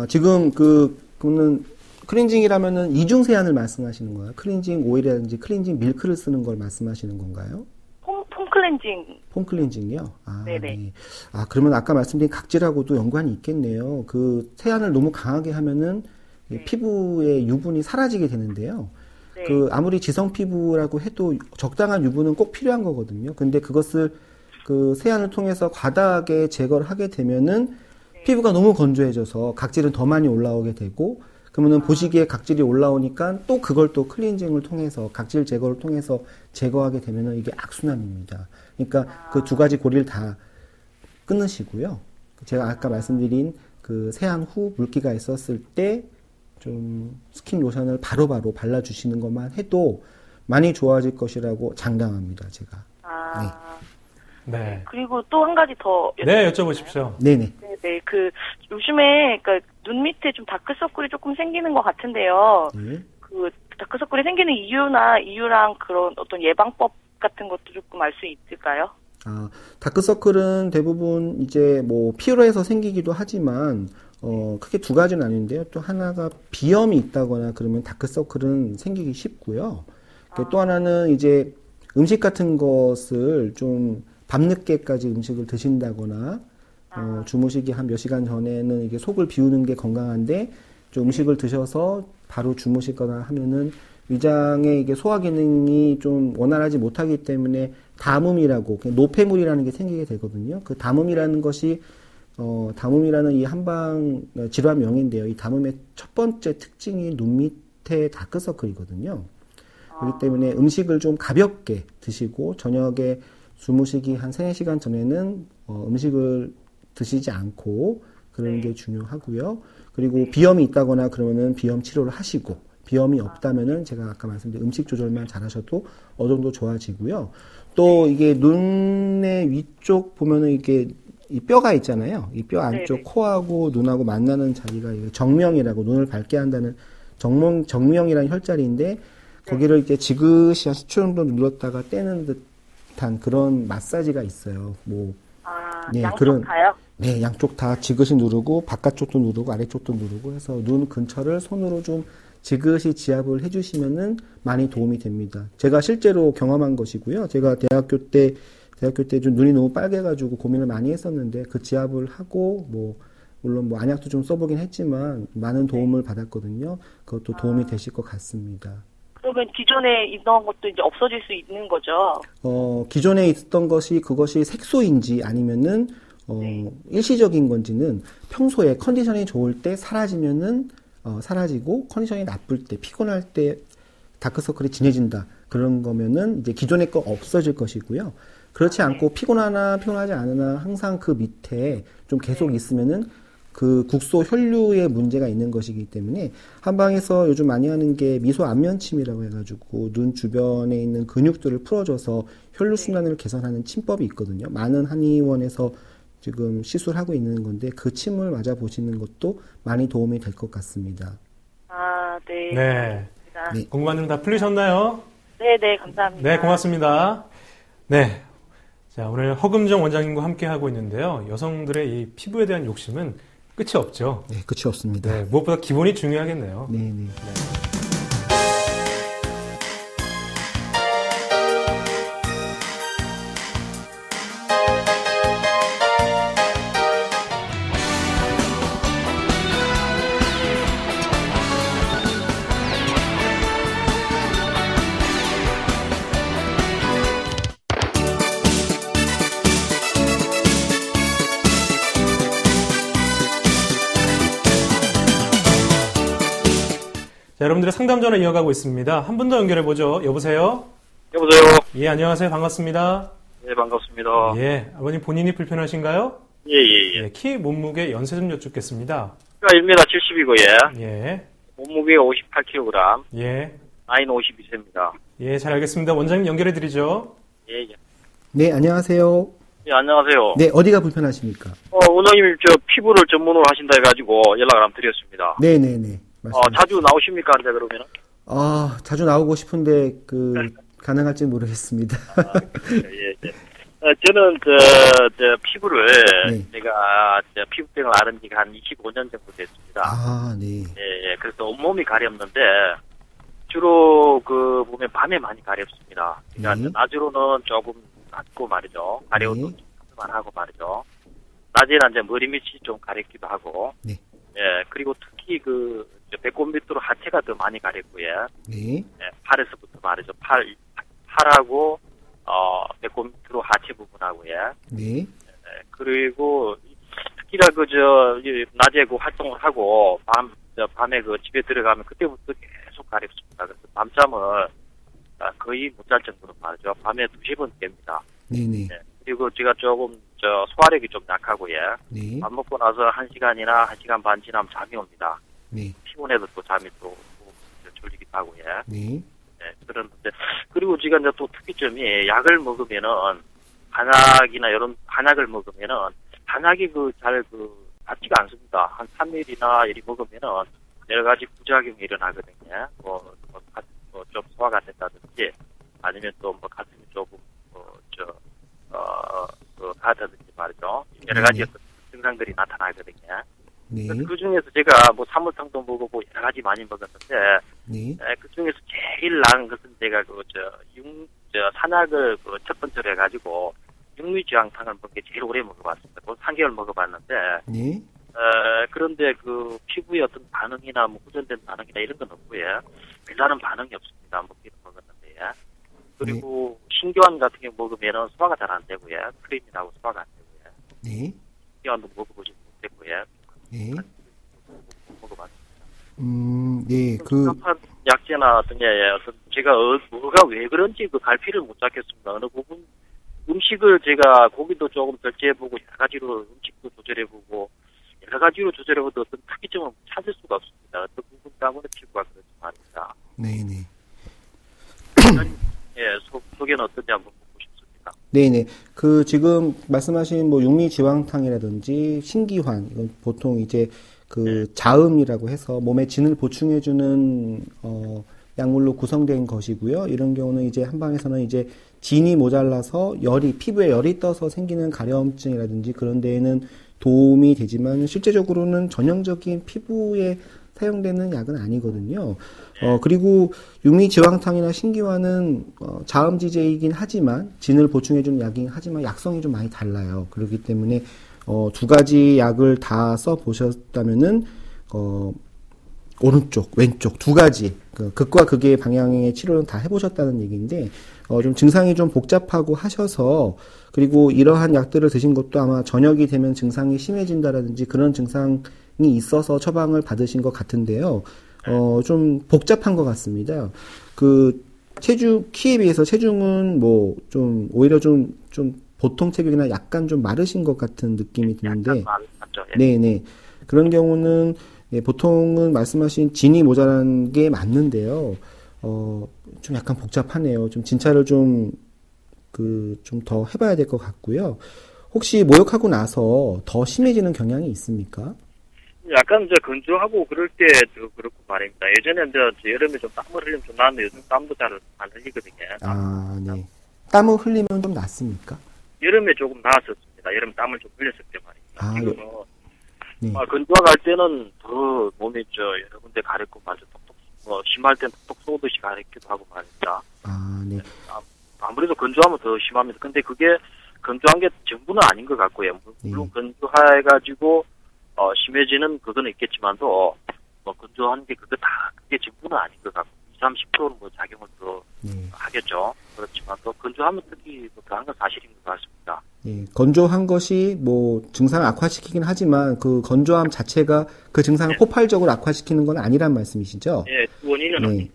지금 그거는 클렌징이라면은 이중 세안을 말씀하시는 거예요? 클렌징 오일이라든지 클렌징 밀크를 쓰는 걸 말씀하시는 건가요? 폼 클렌징. 폼 클렌징이요? 네네. 네. 그러면 아까 말씀드린 각질하고도 연관이 있겠네요. 세안을 너무 강하게 하면은 피부의 유분이 사라지게 되는데요. 네. 아무리 지성 피부라고 해도 적당한 유분은 꼭 필요한 거거든요. 근데 그것을 세안을 통해서 과다하게 제거를 하게 되면은 피부가 너무 건조해져서 각질은 더 많이 올라오게 되고 그러면은 보시기에 각질이 올라오니까 또 그걸 또 클렌징을 통해서 각질 제거를 통해서 제거하게 되면은 이게 악순환입니다. 그러니까 그 두 가지 고리를 다 끊으시고요. 제가 아까 말씀드린 세안 후 물기가 있었을 때 좀 스킨 로션을 바로바로 발라주시는 것만 해도 많이 좋아질 것이라고 장담합니다, 제가. 네. 그리고 또 한 가지 더. 네, 여쭤보십시오. 네네. 네, 요즘에, 눈 밑에 좀 다크서클이 조금 생기는 것 같은데요. 네. 다크서클이 생기는 이유랑 그런 어떤 예방법 같은 것도 조금 알 수 있을까요? 다크서클은 대부분 이제 피로해서 생기기도 하지만, 크게 두 가지는 아닌데요. 또 하나가 비염이 있다거나 그러면 다크서클은 생기기 쉽고요. 또 하나는 이제 음식 같은 것을 좀 밤늦게까지 음식을 드신다거나, 주무시기 한 몇 시간 전에는 이게 속을 비우는 게 건강한데, 좀 음식을 드셔서 바로 주무시거나 하면은 위장의 이게 소화 기능이 좀 원활하지 못하기 때문에 담음이라고, 노폐물이라는 게 생기게 되거든요. 그 담음이라는 것이 담음이라는 이 한방 질환명인데요. 이 담음의 첫 번째 특징이 눈 밑에 다크서클이거든요. 그렇기 때문에 음식을 좀 가볍게 드시고 저녁에 주무시기 한 3-4시간 전에는 음식을 드시지 않고 그러는 게 중요하고요. 그리고 비염이 있다거나 그러면은 비염 치료를 하시고 비염이 없다면은 제가 아까 말씀드린 음식 조절만 잘하셔도 어느 정도 좋아지고요. 또 이게 눈의 위쪽 보면은 이게 이 뼈가 있잖아요. 이 뼈 안쪽 코하고 눈하고 만나는 자리가 정명이라고 눈을 밝게 한다는 정명이라는 혈자리인데 거기를 이렇게 지그시 한 10초 정도 눌렀다가 떼는 듯한 그런 마사지가 있어요. 양쪽 다요? 네, 양쪽 다 지그시 누르고 바깥쪽도 누르고 아래쪽도 누르고 해서 눈 근처를 손으로 좀 지그시 지압을 해주시면은 많이 도움이 됩니다. 제가 실제로 경험한 것이고요. 제가 대학교 때 좀 눈이 너무 빨개가지고 고민을 많이 했었는데 그 지압을 하고 물론 안약도 좀 써보긴 했지만 많은 도움을 받았거든요. 그것도 도움이 되실 것 같습니다. 그러면 기존에 있던 것도 이제 없어질 수 있는 거죠? 기존에 있던 그것이 색소인지 아니면은 일시적인 건지는 평소에 컨디션이 좋을 때 사라지면은 사라지고 컨디션이 나쁠 때 피곤할 때 다크서클이 진해진다. 그런 거면은 이제 기존에 거 없어질 것이고요. 그렇지 않고 피곤하지 않으나 항상 그 밑에 좀 계속 있으면은 그 국소 혈류에 문제가 있는 것이기 때문에 한방에서 요즘 많이 하는 게 미소 안면침이라고 해가지고 눈 주변에 있는 근육들을 풀어줘서 혈류 순환을 개선하는 침법이 있거든요. 많은 한의원에서 지금 시술하고 있는 건데 그 침을 맞아 보시는 것도 많이 도움이 될 것 같습니다. 아, 네. 네. 네. 궁금한 점 다 풀리셨나요? 네, 감사합니다. 네, 고맙습니다. 네. 자, 오늘 허금정 원장님과 함께 하고 있는데요. 여성들의 이 피부에 대한 욕심은 끝이 없죠. 네, 끝이 없습니다. 네, 무엇보다 기본이 중요하겠네요. 네, 네. 네. 자, 여러분들의 상담 전화 이어가고 있습니다. 한 분 더 연결해보죠. 여보세요? 여보세요? 예, 안녕하세요. 반갑습니다. 네, 반갑습니다. 예, 아버님 본인이 불편하신가요? 예, 예, 예. 예, 키, 몸무게, 연세 좀 여쭙겠습니다. 키가 1m 70이고, 예. 예, 몸무게가 58kg, 예, 나이는 52세입니다. 예, 잘 알겠습니다. 원장님 연결해드리죠. 예, 예. 네, 안녕하세요. 예, 안녕하세요. 네, 어디가 불편하십니까? 원장님, 피부를 전문으로 하신다 해가지고 연락을 한번 드렸습니다. 네네네. 자주 나오십니까, 이제 그러면은? 자주 나오고 싶은데, 가능할지 모르겠습니다. 예, 예. 저는, 피부를, 네. 제가, 피부병을 앓은 지가 한 25년 정도 됐습니다. 아, 네. 예, 예. 그래서 온몸이 가렵는데, 주로, 보면 밤에 많이 가렵습니다. 그러니까, 네. 낮으로는 조금 낫고 말이죠. 가려워도 네. 만 하고 말이죠. 낮에는 이제 머리 밑이 좀 가렵기도 하고, 네. 예, 그리고 특히 배꼽 밑으로 하체가 더 많이 가렵고요. 네. 예, 팔에서부터 말이죠. 팔하고, 배꼽 밑으로 하체 부분하고요. 네. 예, 그리고, 특히나 낮에 활동을 하고, 밤에 집에 들어가면 그때부터 계속 가렵습니다. 그래서 밤잠을 거의 못 잘 정도로 말이죠. 밤에 2-3번 깹니다. 네네. 예, 그리고 제가 조금, 소화력이 좀 약하고요. 네. 밥 먹고 나서 1시간이나 1시간 반 지나면 잠이 옵니다. 네. 피곤해도 또 잠이 또 졸리기도 하고요. 네. 네, 그런데, 그리고 제가 이제 또 특이점이 약을 먹으면은, 한약이나 한약을 먹으면은, 한약이 낫지가 않습니다. 한 3일이나 이리 먹으면은, 여러 가지 부작용이 일어나거든요. 좀 소화가 안 된다든지, 아니면 또 가슴이 조금, 가다든지 말이죠. 여러 가지 증상들이 나타나거든요. 네. 그 중에서 제가 사물탕도 먹어보고 여러 가지 많이 먹었는데, 네. 그 중에서 제일 나은 것은 제가 산약을 첫 번째로 해가지고, 육미지황탕을 먹은 게 제일 오래 먹어봤습니다. 3개월 먹어봤는데, 네. 그런데 피부의 어떤 반응이나 후전된 반응이나 이런 건 없고요. 별다른 반응이 없습니다. 먹기는 먹었는데요. 그리고 신기환 같은 경우 먹으면 소화가 잘 안 되고요. 크림이 나고 소화가 안 되고요. 네. 신기환도 먹어보지 못했고요. 네. 먹어봤습니다. 네. 약재나 제가 뭐가 왜 그런지 갈피를 못 잡겠습니다. 어느 부분 음식을 제가 고기도 조금 절제해보고 여러 가지로 음식도 조절해보고 여러 가지로 조절해보도 어떤 특이점을 찾을 수가 없습니다. 어떤 부분 때문에 피부가 그렇지 말입니다. 네네. 예, 소견은 어떤지 한번 보고 싶습니다. 네네. 지금 말씀하신 육미지황탕이라든지 신기환, 이건 보통 이제 자음이라고 해서 몸에 진을 보충해주는, 약물로 구성된 것이고요. 이런 경우는 이제 한방에서는 이제 진이 모자라서 피부에 열이 떠서 생기는 가려움증이라든지 그런 데에는 도움이 되지만 실제적으로는 전형적인 피부에 사용되는 약은 아니거든요. 그리고 육미지황탕이나 신기환은 자음지제이긴 하지만 진을 보충해주는 약이긴 하지만 약성이 좀 많이 달라요. 그렇기 때문에 두 가지 약을 다 써보셨다면은 오른쪽, 왼쪽 두 가지 극과 극의 방향의 치료는 다 해보셨다는 얘기인데 좀 증상이 좀 복잡하고 하셔서 그리고 이러한 약들을 드신 것도 아마 저녁이 되면 증상이 심해진다라든지 그런 증상이 있어서 처방을 받으신 것 같은데요. 좀 복잡한 것 같습니다. 키에 비해서 체중은 좀 오히려 좀 보통 체격이나 약간 좀 마르신 것 같은 느낌이 드는데, 네네. 그런 경우는 보통은 말씀하신 진이 모자란 게 맞는데요. 좀 약간 복잡하네요. 좀 진찰을 좀 더 해봐야 될 것 같고요. 혹시 모욕하고 나서 더 심해지는 경향이 있습니까? 약간 이제 건조하고 그럴 때도 그렇고 말입니다. 예전에 이제 여름에 좀 땀을 흘리면 좀 나는데 요즘 땀도 잘 안 흘리거든요. 아, 네. 땀을 흘리면 좀 낫습니까? 여름에 조금 나았었습니다. 여름 땀을 좀 흘렸을 때 말입니다. 아, 지금은 네. 건조할 때는 더 몸이 여러 군데 가렵고 말이죠. 심할 땐 톡톡 쏘듯이 가렵기도 하고 말입니다. 아, 네. 아무래도 건조하면 더 심합니다. 근데 그게 건조한 게 전부는 아닌 것 같고요. 물론 건조해가지고 심해지는 그거는 있겠지만도 건조한 게 그게 전부는 아닌 것 같고 20-30%는 작용을 더 하겠죠. 그렇지만 또 건조하면 특히 더한 건 사실인 것 같습니다. 예, 건조한 것이 증상을 악화시키긴 하지만 그 건조함 자체가 그 증상을 폭발적으로 악화시키는 건 아니란 말씀이시죠? 예, 원인은 아닙니다.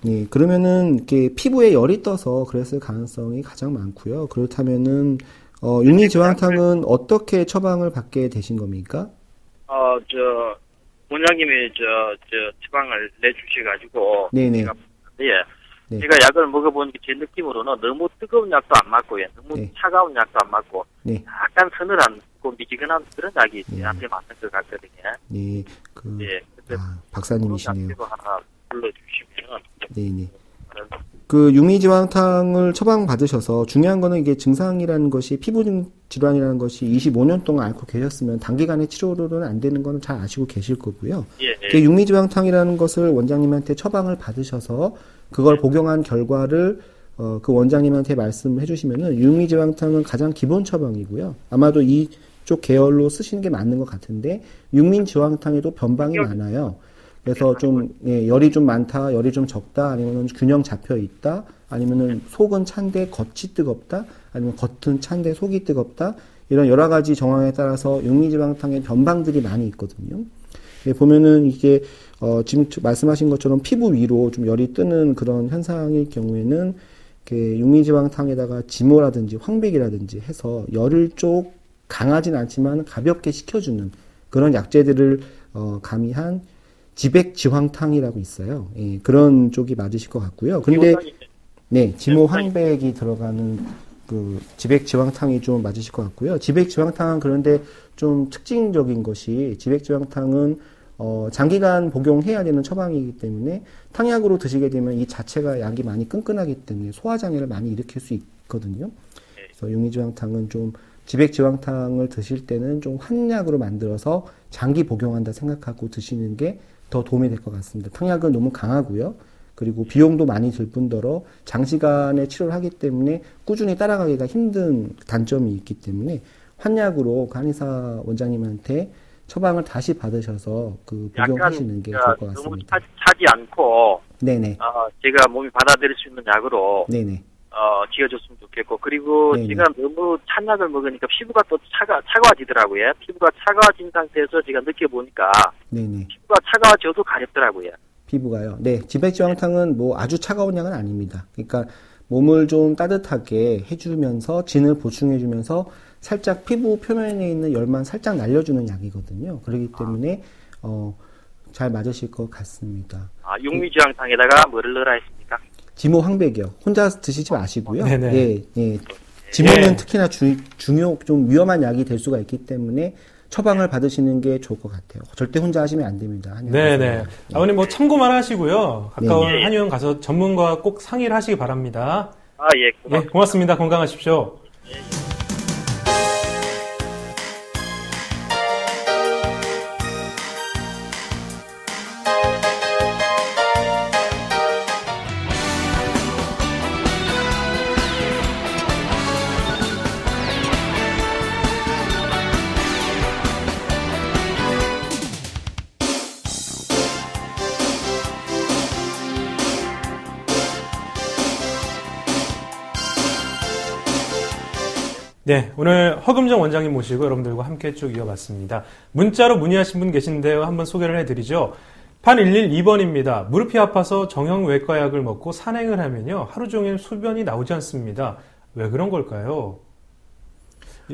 네, 그러면은 이렇게 피부에 열이 떠서 그랬을 가능성이 가장 많고요. 그렇다면은 육리지황탕은 어떻게 처방을 받게 되신 겁니까? 원장님이 처방을 내주셔가지고 네네. 제가 약을 먹어보니까 제 느낌으로는 너무 뜨거운 약도 안 맞고요, 너무 차가운 약도 안 맞고 약간 서늘한 미지근한 그런 약이 저한테 맞는 것 같거든요. 네, 그래서 박사님이시네요. 하나 불러주시면. 네네. 그 육리지황탕을 처방받으셔서 중요한 거는 이게 증상이라는 것이 피부 질환이라는 것이 25년 동안 앓고 계셨으면 단기간에 치료로는 안 되는 거는 잘 아시고 계실 거고요. 그 육리지황탕이라는 것을 원장님한테 처방을 받으셔서 그걸 복용한 결과를 그 원장님한테 말씀해 주시면은 육리지황탕은 가장 기본 처방이고요. 아마도 이쪽 계열로 쓰시는 게 맞는 것 같은데 육리지황탕에도 변방이 많아요. 그래서 좀 열이 좀 많다, 열이 좀 적다, 아니면 균형 잡혀 있다, 아니면은 속은 찬데 겉이 뜨겁다, 아니면 겉은 찬데 속이 뜨겁다, 이런 여러 가지 정황에 따라서 육리지황탕의 변방들이 많이 있거든요. 보면은 이게 지금 말씀하신 것처럼 피부 위로 좀 열이 뜨는 그런 현상일 경우에는 육리지황탕에다가 지모라든지 황백이라든지 해서 열을 쪽 강하진 않지만 가볍게 식혀주는 그런 약재들을 가미한 지백지황탕이라고 있어요. 예, 그런 쪽이 맞으실 것 같고요. 근데 지모 황백이 들어가는 그 지백지황탕이 좀 맞으실 것 같고요. 지백지황탕은 그런데 좀 특징적인 것이 지백지황탕은 장기간 복용해야 되는 처방이기 때문에 탕약으로 드시게 되면 이 자체가 약이 많이 끈끈하기 때문에 소화장애를 많이 일으킬 수 있거든요. 그래서 육리지황탕은 좀 지백지황탕을 드실 때는 좀 한약으로 만들어서 장기 복용한다 생각하고 드시는 게 더 도움이 될 것 같습니다. 탕약은 너무 강하고요. 그리고 비용도 많이 들 뿐더러 장시간의 치료를 하기 때문에 꾸준히 따라가기가 힘든 단점이 있기 때문에 환약으로 한의사 원장님한테 처방을 다시 받으셔서 복용하시는 게 좋을 것 같습니다. 너무 차지 않고 네네. 제가 몸이 받아들일 수 있는 약으로 네네. 지어줬으면 좋겠고, 그리고 제가 너무 찬 약을 먹으니까 피부가 또 차가워지더라고요. 피부가 차가워진 상태에서 제가 느껴보니까 피부가 차가워져도 가렵더라고요. 피부가요. 네, 지백지황탕은 아주 차가운 약은 아닙니다. 그러니까 몸을 좀 따뜻하게 해주면서 진을 보충해주면서 살짝 피부 표면에 있는 열만 살짝 날려주는 약이거든요. 그렇기 때문에 잘 맞으실 것 같습니다. 육리지황탕에다가 뭐를 넣으라 했습니까? 지모 황백이요. 혼자 드시지 마시고요. 네네. 지모는 특히나 좀 위험한 약이 될 수가 있기 때문에 처방을 받으시는 게 좋을 것 같아요. 절대 혼자 하시면 안 됩니다. 네네. 아버님 참고만 하시고요. 가까운 한의원 가서 전문가와 꼭 상의를 하시기 바랍니다. 고맙습니다. 고맙습니다. 건강하십시오. 네, 오늘 허금정 원장님 모시고 여러분들과 함께 쭉 이어봤습니다. 문자로 문의하신 분 계신데요. 한번 소개를 해드리죠. 8112번입니다. 무릎이 아파서 정형외과 약을 먹고 산행을 하면요. 하루 종일 소변이 나오지 않습니다. 왜 그런 걸까요?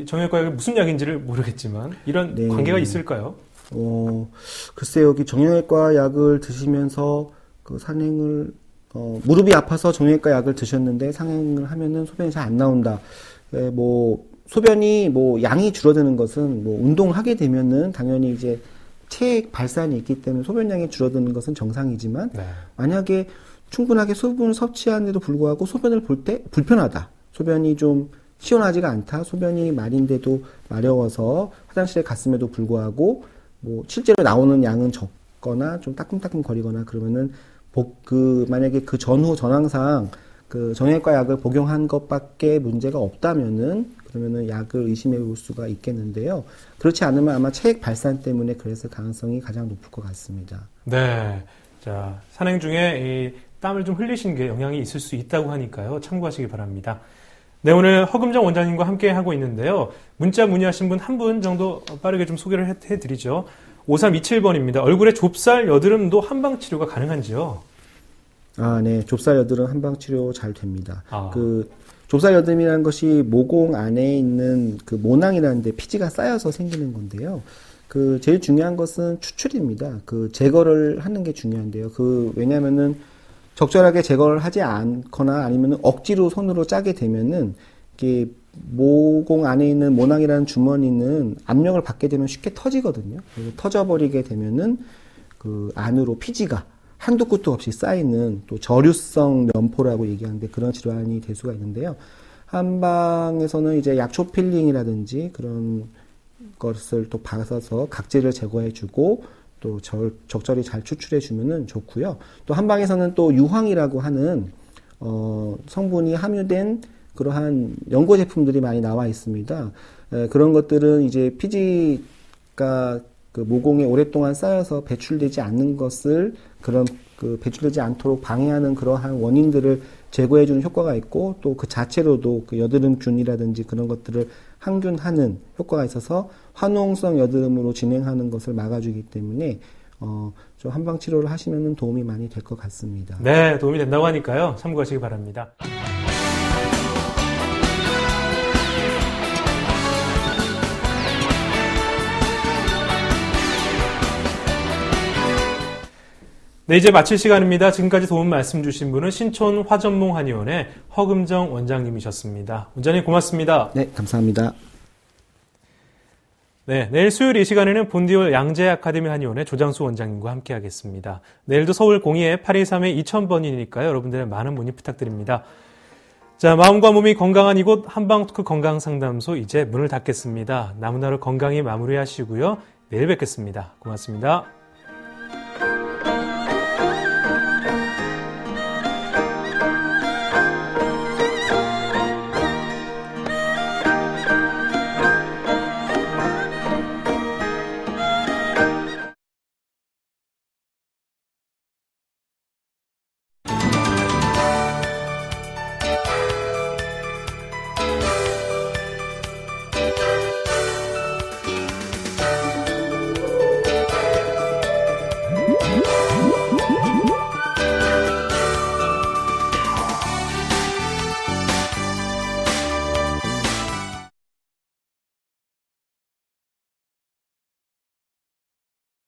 정형외과 약이 무슨 약인지를 모르겠지만 이런 관계가 있을까요? 글쎄요. 여기 정형외과 약을 드시면서 그 산행을 무릎이 아파서 정형외과 약을 드셨는데 산행을 하면은 소변이 잘 안 나온다. 소변이 뭐 양이 줄어드는 것은 뭐 운동하게 되면은 당연히 이제 체액 발산이 있기 때문에 소변량이 줄어드는 것은 정상이지만 네. 만약에 충분하게 수분을 섭취하는데도 불구하고 소변을 볼 때 불편하다. 소변이 좀 시원하지가 않다. 소변이 마린데도 마려워서 화장실에 갔음에도 불구하고 뭐 실제로 나오는 양은 적거나 좀 따끔따끔 거리거나 그러면은 만약에 그 전후 전황상 그 정형외과 약을 복용한 것밖에 문제가 없다면은 그러면은 약을 의심해 볼 수가 있겠는데요. 그렇지 않으면 아마 체액 발산 때문에 그랬을 가능성이 가장 높을 것 같습니다. 네. 자, 산행 중에 이 땀을 좀 흘리신 게 영향이 있을 수 있다고 하니까요. 참고하시기 바랍니다. 네, 오늘 허금정 원장님과 함께 하고 있는데요. 문자 문의하신 분 한 분 정도 빠르게 좀 소개를 해드리죠. 5327번입니다. 얼굴에 좁쌀, 여드름도 한방 치료가 가능한지요? 네. 좁쌀 여드름 한방 치료 잘 됩니다. 좁쌀 여드름이라는 것이 모공 안에 있는 그 모낭이라는 데 피지가 쌓여서 생기는 건데요. 제일 중요한 것은 추출입니다. 제거를 하는 게 중요한데요. 왜냐면은 적절하게 제거를 하지 않거나 아니면 억지로 손으로 짜게 되면은 이게 모공 안에 있는 모낭이라는 주머니는 압력을 받게 되면 쉽게 터지거든요. 터져버리게 되면은 안으로 피지가 한두 끝도 없이 쌓이는 또 저류성 면포라고 얘기하는데 그런 질환이 될 수가 있는데요. 한방에서는 이제 약초 필링이라든지 그런 것을 또 받아서 각질을 제거해주고 또 적절히 잘 추출해주면은 좋고요. 또 한방에서는 또 유황이라고 하는 성분이 함유된 그러한 연고 제품들이 많이 나와 있습니다. 그런 것들은 이제 피지가 모공에 오랫동안 쌓여서 배출되지 않는 것을 배출되지 않도록 방해하는 그러한 원인들을 제거해주는 효과가 있고 또 그 자체로도 여드름균이라든지 그런 것들을 항균하는 효과가 있어서 화농성 여드름으로 진행하는 것을 막아주기 때문에 좀 한방 치료를 하시면 도움이 많이 될 것 같습니다. 네, 도움이 된다고 하니까요. 참고하시기 바랍니다. 네, 이제 마칠 시간입니다. 지금까지 도움 말씀 주신 분은 신촌 화전몽 한의원의 허금정 원장님이셨습니다. 원장님 고맙습니다. 네, 감사합니다. 네, 내일 수요일 이 시간에는 본디올 양재 아카데미 한의원의 조장수 원장님과 함께 하겠습니다. 내일도 서울 02-823-2000번이니까요. 여러분들의 많은 문의 부탁드립니다. 자, 마음과 몸이 건강한 이곳 한방토크 건강상담소 이제 문을 닫겠습니다. 남은 하루 건강히 마무리하시고요. 내일 뵙겠습니다. 고맙습니다.